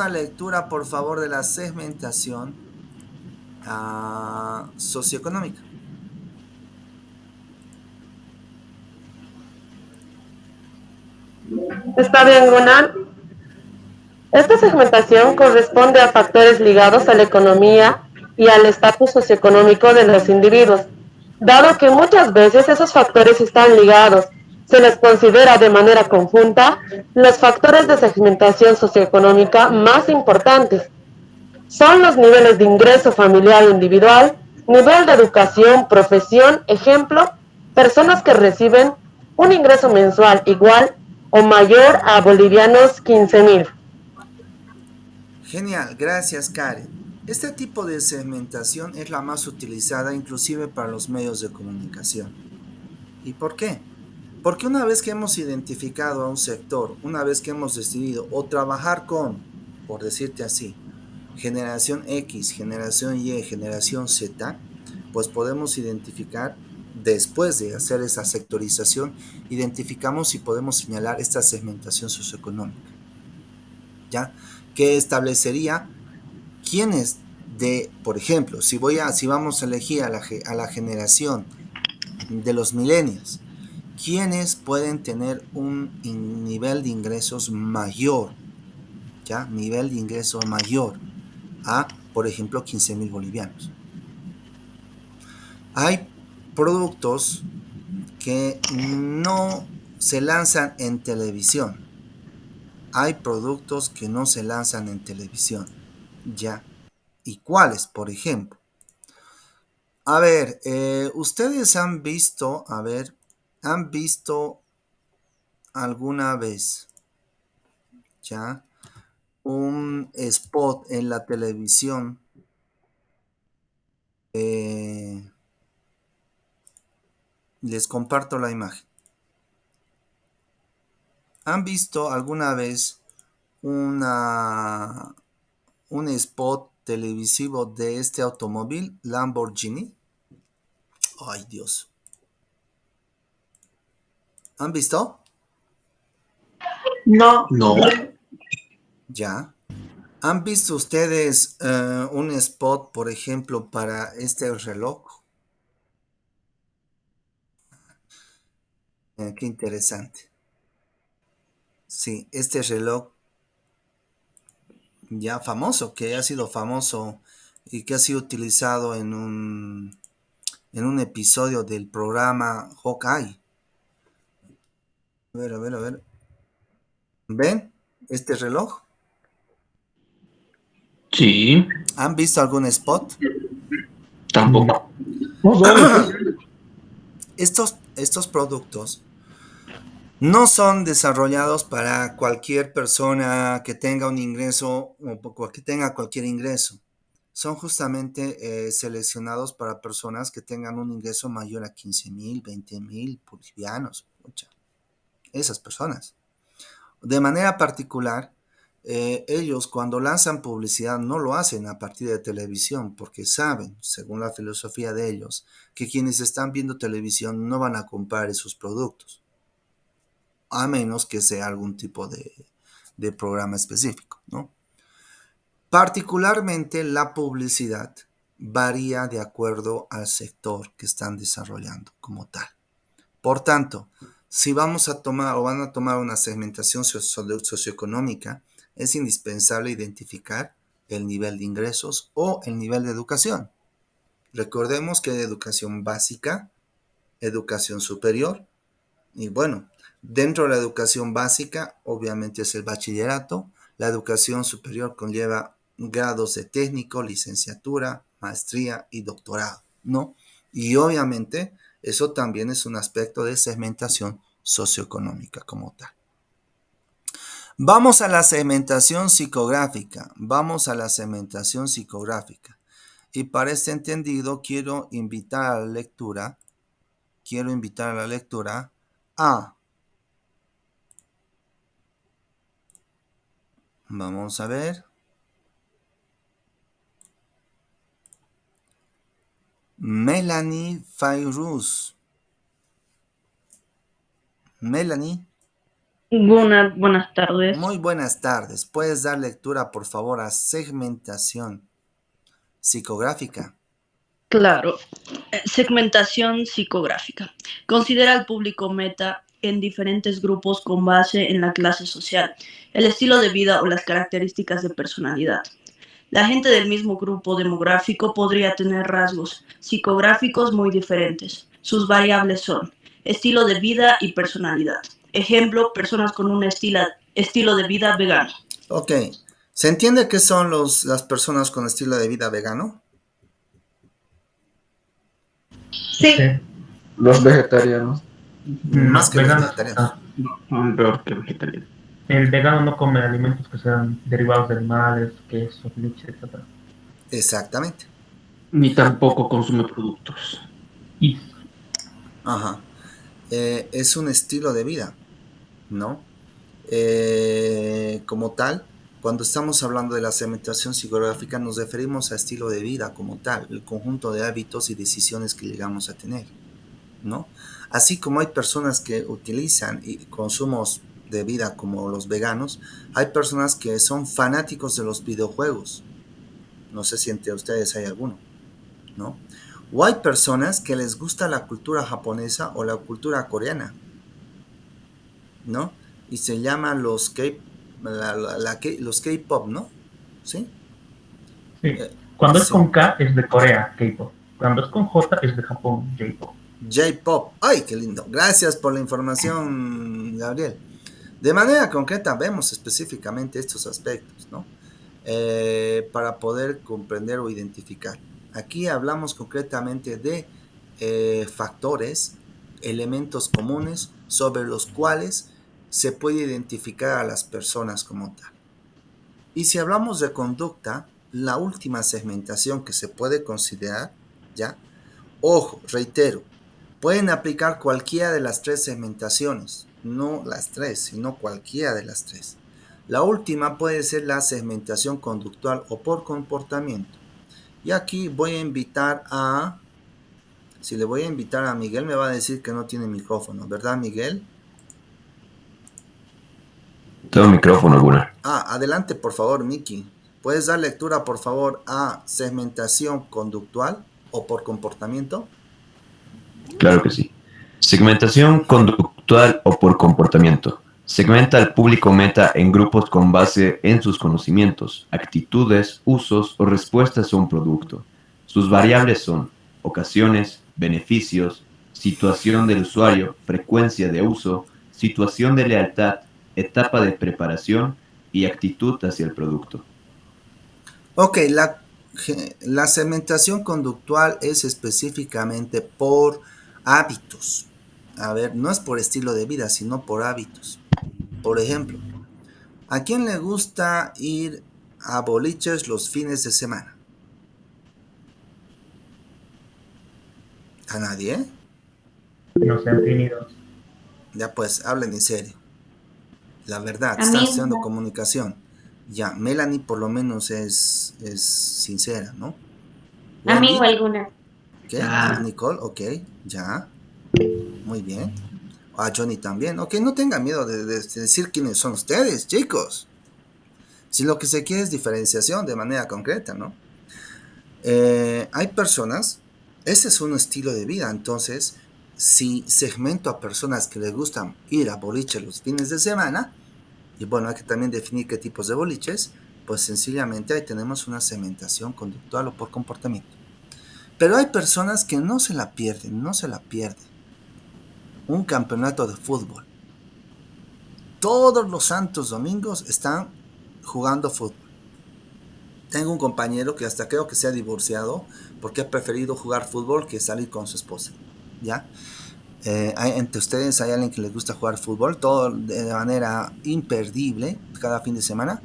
lectura, por favor, de la segmentación socioeconómica. Está bien, Gunnar. Esta segmentación corresponde a factores ligados a la economía y al estatus socioeconómico de los individuos. Dado que muchas veces esos factores están ligados, se les considera de manera conjunta los factores de segmentación socioeconómica más importantes. Son los niveles de ingreso familiar individual, nivel de educación, profesión, ejemplo, personas que reciben un ingreso mensual igual o mayor a bolivianos 15.000. Genial, gracias Karen. Este tipo de segmentación es la más utilizada inclusive para los medios de comunicación. ¿Y por qué? Porque una vez que hemos identificado a un sector, una vez que hemos decidido o trabajar con, por decirte así, generación X, generación Y, generación Z, pues podemos identificar, después de hacer esa sectorización, identificamos y podemos señalar esta segmentación socioeconómica, ¿ya? Que establecería quiénes por ejemplo, si vamos a elegir a la generación de los millennials, quienes pueden tener un nivel de ingresos mayor, ¿ya? Nivel de ingreso mayor a, por ejemplo, 15.000 bolivianos. Hay productos que no se lanzan en televisión. Hay productos que no se lanzan en televisión. Ya. ¿Y cuáles, por ejemplo? A ver, ustedes han visto, han visto alguna vez, ya, un spot en la televisión. Les comparto la imagen. ¿Han visto alguna vez un spot televisivo de este automóvil Lamborghini? Ay, Dios. ¿Han visto? No. No. Ya. ¿Han visto ustedes un spot, por ejemplo, para este reloj? Qué interesante. Sí, este reloj ya famoso, que ha sido famoso y que ha sido utilizado en un episodio del programa Hawkeye. A ver, a ver, a ver. ¿Ven este reloj? Sí. ¿Han visto algún spot? Tampoco. Estos productos no son desarrollados para cualquier persona que tenga un ingreso o que tenga cualquier ingreso. Son justamente seleccionados para personas que tengan un ingreso mayor a 15,000, 20,000 bolivianos. Esas personas. De manera particular, ellos cuando lanzan publicidad no lo hacen a partir de televisión porque saben, según la filosofía de ellos, que quienes están viendo televisión no van a comprar esos productos, a menos que sea algún tipo de programa específico, ¿no? Particularmente la publicidad varía de acuerdo al sector que están desarrollando como tal. Por tanto, si vamos a tomar o van a tomar una segmentación socioeconómica, es indispensable identificar el nivel de ingresos o el nivel de educación. Recordemos que hay educación básica, educación superior, y bueno, dentro de la educación básica, obviamente es el bachillerato. La educación superior conlleva grados de técnico, licenciatura, maestría y doctorado, ¿no? Y obviamente eso también es un aspecto de segmentación socioeconómica como tal. Vamos a la segmentación psicográfica. Y para este entendido quiero invitar a la lectura a... Vamos a ver. Melanie Fairuz. Melanie. Buenas tardes. Muy buenas tardes. ¿Puedes dar lectura, por favor, a segmentación psicográfica? Claro. Segmentación psicográfica. Considera al público meta en diferentes grupos con base en la clase social, el estilo de vida o las características de personalidad. La gente del mismo grupo demográfico podría tener rasgos psicográficos muy diferentes. Sus variables son estilo de vida y personalidad. Ejemplo, personas con un estilo de vida vegano. Ok. ¿Se entiende qué son las personas con estilo de vida vegano? Sí. Los vegetarianos. Más que los veganos, vegetarianos. Son peor que vegetarianos. El vegano no come alimentos que sean derivados de animales, queso, leche, etc. Exactamente. Ni tampoco consume productos. Ajá. Es un estilo de vida, ¿no? Como tal, cuando estamos hablando de la segmentación psicográfica nos referimos a estilo de vida como tal, el conjunto de hábitos y decisiones que llegamos a tener, ¿no? Así como hay personas que utilizan consumos de vida como los veganos, hay personas que son fanáticos de los videojuegos. No sé si entre ustedes hay alguno, ¿no? O hay personas que les gusta la cultura japonesa o la cultura coreana, ¿no? Y se llaman los K-pop, ¿no? ¿Sí? Sí. Cuando es con K es de Corea, K-pop. Cuando es con J es de Japón, J-Pop. J-Pop. ¡Ay, qué lindo! Gracias por la información, Gabriel. De manera concreta vemos específicamente estos aspectos, ¿no? Para poder comprender o identificar. Aquí hablamos concretamente de factores, elementos comunes sobre los cuales se puede identificar a las personas como tal. Y si hablamos de conducta, la última segmentación que se puede considerar, ¿ya? Ojo, reitero, pueden aplicar cualquiera de las tres segmentaciones, no las tres, sino cualquiera de las tres. La última puede ser la segmentación conductual o por comportamiento. Y aquí voy a invitar a... Si le voy a invitar a Miguel, me va a decir que no tiene micrófono, ¿verdad, Miguel? Tengo micrófono, Gunnar. Adelante, por favor, Miki. ¿Puedes dar lectura, por favor, a segmentación conductual o por comportamiento? Claro que sí. Segmentación conductual o por comportamiento. Segmenta al público meta en grupos con base en sus conocimientos, actitudes, usos o respuestas a un producto. Sus variables son ocasiones, beneficios, situación del usuario, frecuencia de uso, situación de lealtad, etapa de preparación y actitud hacia el producto. Ok, la segmentación conductual es específicamente por hábitos. A ver, no es por estilo de vida, sino por hábitos. Por ejemplo, ¿a quién le gusta ir a boliches los fines de semana? ¿A nadie? No sean tímidos. Ya pues, hablen en serio. La verdad, A están mí estudiando no. comunicación. Ya, Melanie por lo menos es sincera, ¿no? A mí Wendy, o alguna. ¿qué? Nicole, ok, ya. Muy bien. A Johnny también. Ok, no tengan miedo de decir quiénes son ustedes, chicos. Si lo que se quiere es diferenciación de manera concreta, ¿no? Hay personas, ese es un estilo de vida, entonces, si segmento a personas que les gustan ir a boliche los fines de semana, y bueno, hay que también definir qué tipos de boliches, pues sencillamente ahí tenemos una segmentación conductual o por comportamiento. Pero hay personas que no se la pierden, un campeonato de fútbol. Todos los santos domingos están jugando fútbol. Tengo un compañero que hasta creo que se ha divorciado porque ha preferido jugar fútbol que salir con su esposa, ¿ya? Entre ustedes hay alguien que les gusta jugar fútbol, todo de manera imperdible, cada fin de semana.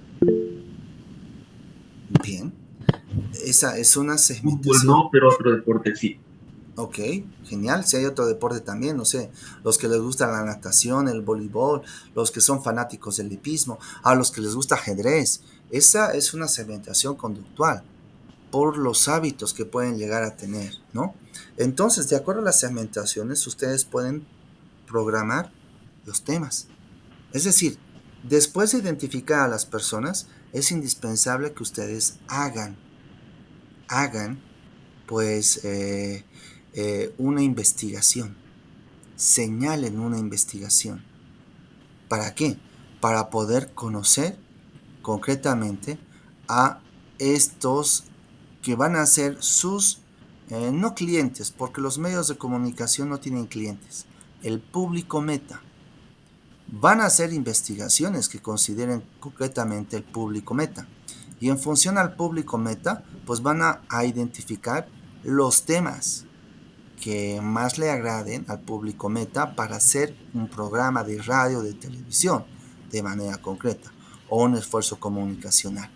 Bien. Esa es una segmentación. Fútbol no, pero otro deporte sí. Ok, genial. Si hay otro deporte también, no sé, los que les gusta la natación, el voleibol, los que son fanáticos del hipismo, a los que les gusta ajedrez. Esa es una segmentación conductual por los hábitos que pueden llegar a tener, ¿no? Entonces, de acuerdo a las segmentaciones, ustedes pueden programar los temas. Es decir, después de identificar a las personas, es indispensable que ustedes hagan, pues, una investigación, señalen una investigación. ¿Para qué? Para poder conocer concretamente a estos que van a ser sus, no clientes, porque los medios de comunicación no tienen clientes, el público meta. Van a hacer investigaciones que consideren concretamente el público meta. Y en función al público meta, pues van a identificar los temas que más le agraden al público meta para hacer un programa de radio, de televisión, de manera concreta, o un esfuerzo comunicacional,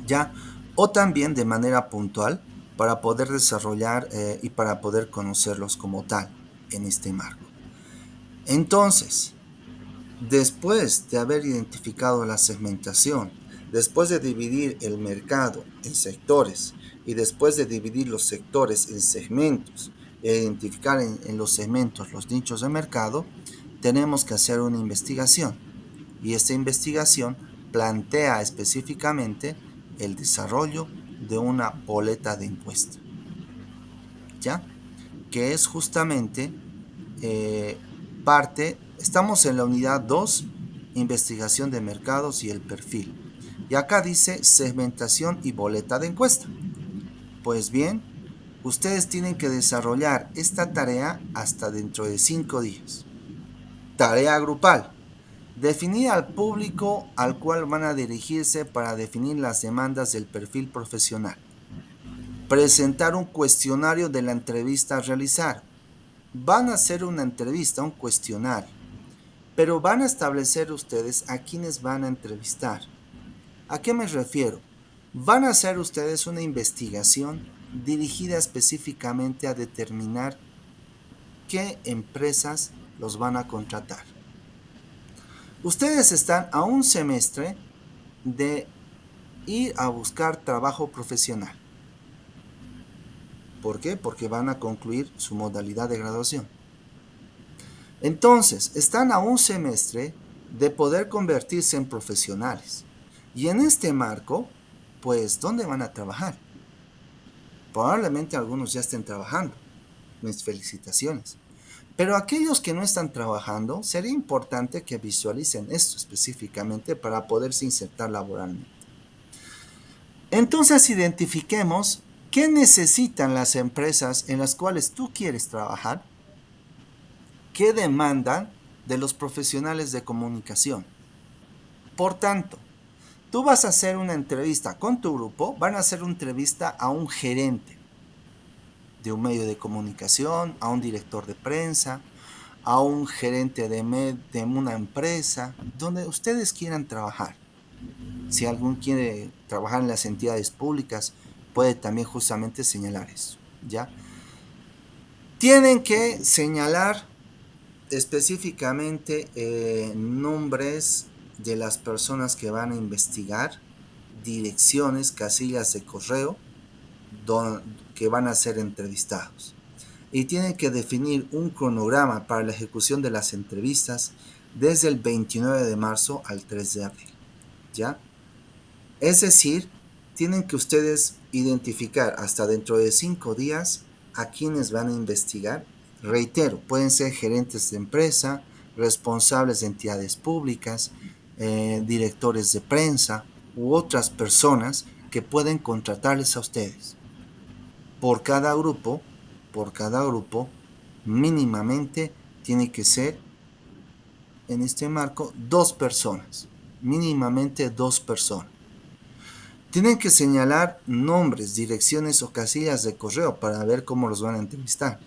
¿ya? O también de manera puntual para poder desarrollar y para poder conocerlos como tal en este marco. Entonces, después de haber identificado la segmentación, después de dividir el mercado en sectores y después de dividir los sectores en segmentos e identificar en los segmentos los nichos de mercado, tenemos que hacer una investigación. Y esta investigación plantea específicamente el desarrollo de una boleta de encuesta, ¿ya? Que es justamente estamos en la unidad 2, investigación de mercados y el perfil. Y acá dice segmentación y boleta de encuesta. Pues bien, ustedes tienen que desarrollar esta tarea hasta dentro de 5 días. Tarea grupal. Definir al público al cual van a dirigirse para definir las demandas del perfil profesional. Presentar un cuestionario de la entrevista a realizar. Van a hacer una entrevista, un cuestionario, pero van a establecer ustedes a quiénes van a entrevistar. ¿A qué me refiero? Van a hacer ustedes una investigación dirigida específicamente a determinar qué empresas los van a contratar. Ustedes están a un semestre de ir a buscar trabajo profesional. ¿Por qué? Porque van a concluir su modalidad de graduación. Entonces, están a un semestre de poder convertirse en profesionales. Y en este marco, pues, ¿dónde van a trabajar? Probablemente algunos ya estén trabajando. Mis felicitaciones. Pero aquellos que no están trabajando, sería importante que visualicen esto específicamente para poderse insertar laboralmente. Entonces, identifiquemos qué necesitan las empresas en las cuales tú quieres trabajar, qué demandan de los profesionales de comunicación. Por tanto, tú vas a hacer una entrevista con tu grupo, van a hacer una entrevista a un gerente de un medio de comunicación, a un director de prensa, a un gerente de una empresa, donde ustedes quieran trabajar. Si alguien quiere trabajar en las entidades públicas, puede también justamente señalar eso, ¿ya? Tienen que señalar específicamente nombres de las personas que van a investigar, direcciones, casillas de correo que van a ser entrevistados. Y tienen que definir un cronograma para la ejecución de las entrevistas desde el 29 de marzo al 3 de abril, ¿ya? Es decir, tienen que ustedes identificar hasta dentro de 5 días a quienes van a investigar. Reitero, pueden ser gerentes de empresa, responsables de entidades públicas, directores de prensa u otras personas que pueden contratarles a ustedes. Por cada grupo, mínimamente tiene que ser, en este marco, 2 personas. Mínimamente 2 personas. Tienen que señalar nombres, direcciones o casillas de correo para ver cómo los van a entrevistar.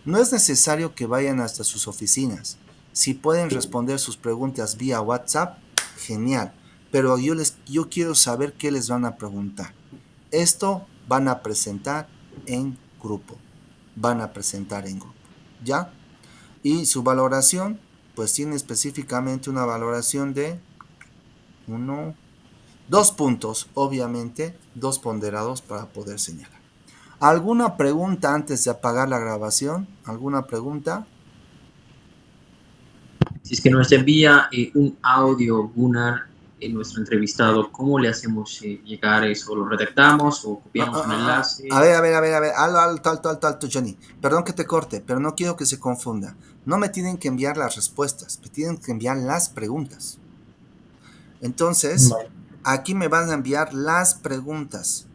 No es necesario que vayan hasta sus oficinas. Si pueden responder sus preguntas vía WhatsApp, genial. Pero yo quiero saber qué les van a preguntar. Esto van a presentar en grupo. ¿Ya? Y su valoración, pues tiene específicamente una valoración de 2 puntos, obviamente, 2 ponderados para poder señalar. ¿Alguna pregunta antes de apagar la grabación? ¿Alguna pregunta? Si es que nos envía un audio, Gunnar, nuestro entrevistado, ¿cómo le hacemos llegar eso? ¿Lo redactamos o copiamos un enlace? A ver, alto, Johnny. Perdón que te corte, pero no quiero que se confunda. No me tienen que enviar las respuestas, me tienen que enviar las preguntas. Entonces, aquí me van a enviar las preguntas,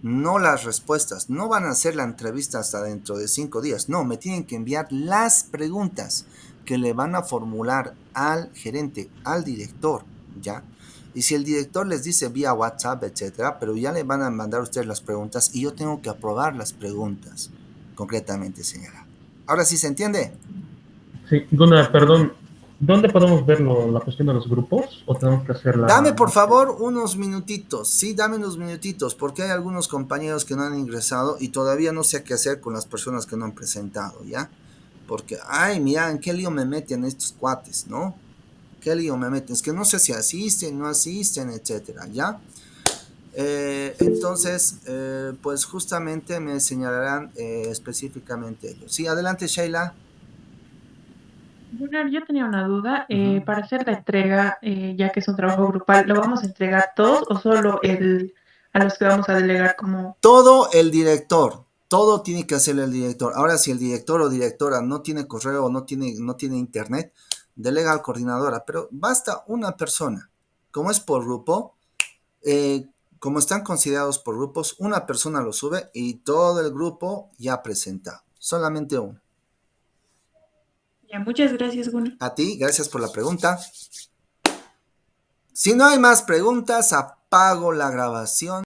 no las respuestas. No van a hacer la entrevista hasta dentro de 5 días. No, me tienen que enviar las preguntas que le van a formular al gerente, al director, ¿ya? Y si el director les dice vía WhatsApp, etcétera, pero ya le van a mandar a ustedes las preguntas y yo tengo que aprobar las preguntas, concretamente señalado. ¿Ahora sí se entiende? Sí, Gunnar, perdón. ¿Dónde podemos ver la cuestión de los grupos? ¿O tenemos que hacerla? Dame por favor unos minutitos, sí, dame unos minutitos, porque hay algunos compañeros que no han ingresado y todavía no sé qué hacer con las personas que no han presentado, ¿ya? Porque, ay, mira, ¿en qué lío me meten estos cuates, no? ¿Qué lío me meten? Es que no sé si asisten, no asisten, etcétera, ¿ya? Entonces, pues justamente me señalarán específicamente ellos. Sí, adelante, Sheila. Gunnar, yo tenía una duda. Para hacer la entrega, ya que es un trabajo grupal, ¿lo vamos a entregar todos o solo a los que vamos a delegar como...? Todo el director. Todo tiene que hacer el director. Ahora, si el director o directora no tiene correo o no tiene internet, delega al coordinadora. Pero basta una persona. Como es por grupo, Como están considerados por grupos, una persona lo sube y todo el grupo ya presenta. Solamente uno. Ya, muchas gracias, Gunnar. A ti, gracias por la pregunta. Si no hay más preguntas, apago la grabación.